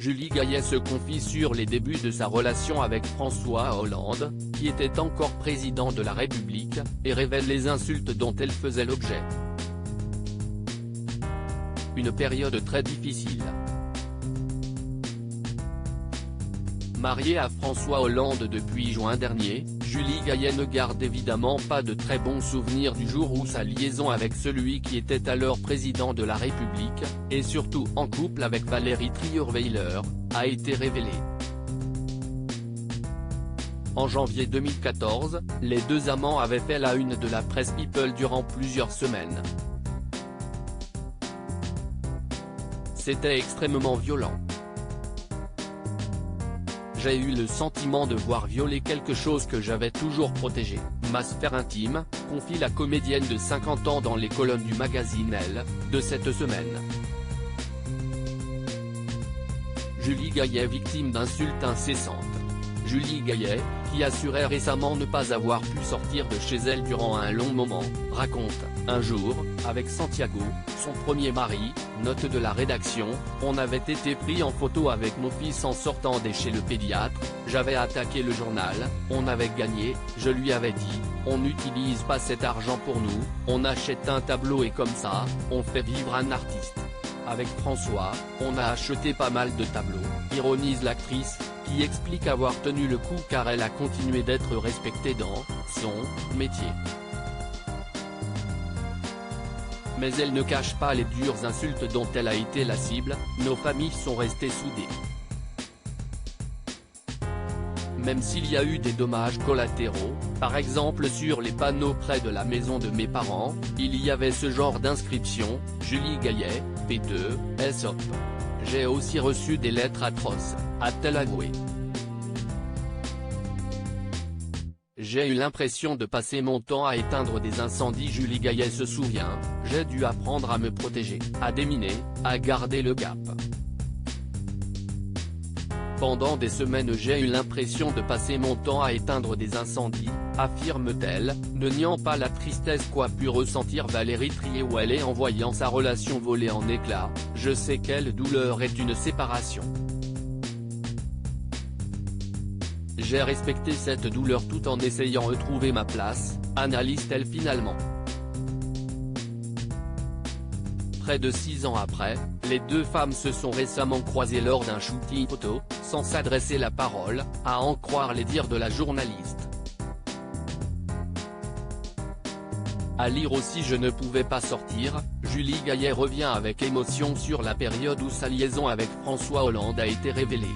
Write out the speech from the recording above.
Julie Gaillet se confie sur les débuts de sa relation avec François Hollande, qui était encore président de la République, et révèle les insultes dont elle faisait l'objet. Une période très difficile. Mariée à François Hollande depuis juin dernier, Julie Gaillet ne garde évidemment pas de très bons souvenirs du jour où sa liaison avec celui qui était alors président de la République, et surtout en couple avec Valérie Trierweiler, a été révélée. En janvier 2014, les deux amants avaient fait la une de la presse People durant plusieurs semaines. C'était extrêmement violent. J'ai eu le sentiment de voir violer quelque chose que j'avais toujours protégé, ma sphère intime, confie la comédienne de 50 ans dans les colonnes du magazine Elle, de cette semaine. Julie Gaillet victime d'insultes incessantes. Julie Gaillet, qui assurait récemment ne pas avoir pu sortir de chez elle durant un long moment, raconte, un jour, avec Santiago, son premier mari, note de la rédaction, on avait été pris en photo avec mon fils en sortant de chez le pédiatre, j'avais attaqué le journal, on avait gagné, je lui avais dit, on n'utilise pas cet argent pour nous, on achète un tableau et comme ça, on fait vivre un artiste. Avec François, on a acheté pas mal de tableaux, ironise l'actrice, qui explique avoir tenu le coup car elle a continué d'être respectée dans son métier. Mais elle ne cache pas les dures insultes dont elle a été la cible, nos familles sont restées soudées. Même s'il y a eu des dommages collatéraux, par exemple sur les panneaux près de la maison de mes parents, il y avait ce genre d'inscription, Julie Gaillet, P2, SOP. J'ai aussi reçu des lettres atroces, a-t-elle avoué. J'ai eu l'impression de passer mon temps à éteindre des incendies. Julie Gaillet se souvient, j'ai dû apprendre à me protéger, à déminer, à garder le cap. Pendant des semaines j'ai eu l'impression de passer mon temps à éteindre des incendies, affirme-t-elle, ne niant pas la tristesse qu'a pu ressentir Valérie Trierweiler en voyant sa relation voler en éclats. Je sais quelle douleur est une séparation. J'ai respecté cette douleur tout en essayant de trouver ma place, analyse-t-elle finalement. Près de 6 ans après, les deux femmes se sont récemment croisées lors d'un shooting photo, sans s'adresser la parole, à en croire les dires de la journaliste. À lire aussi Je ne pouvais pas sortir, Julie Gaillet revient avec émotion sur la période où sa liaison avec François Hollande a été révélée.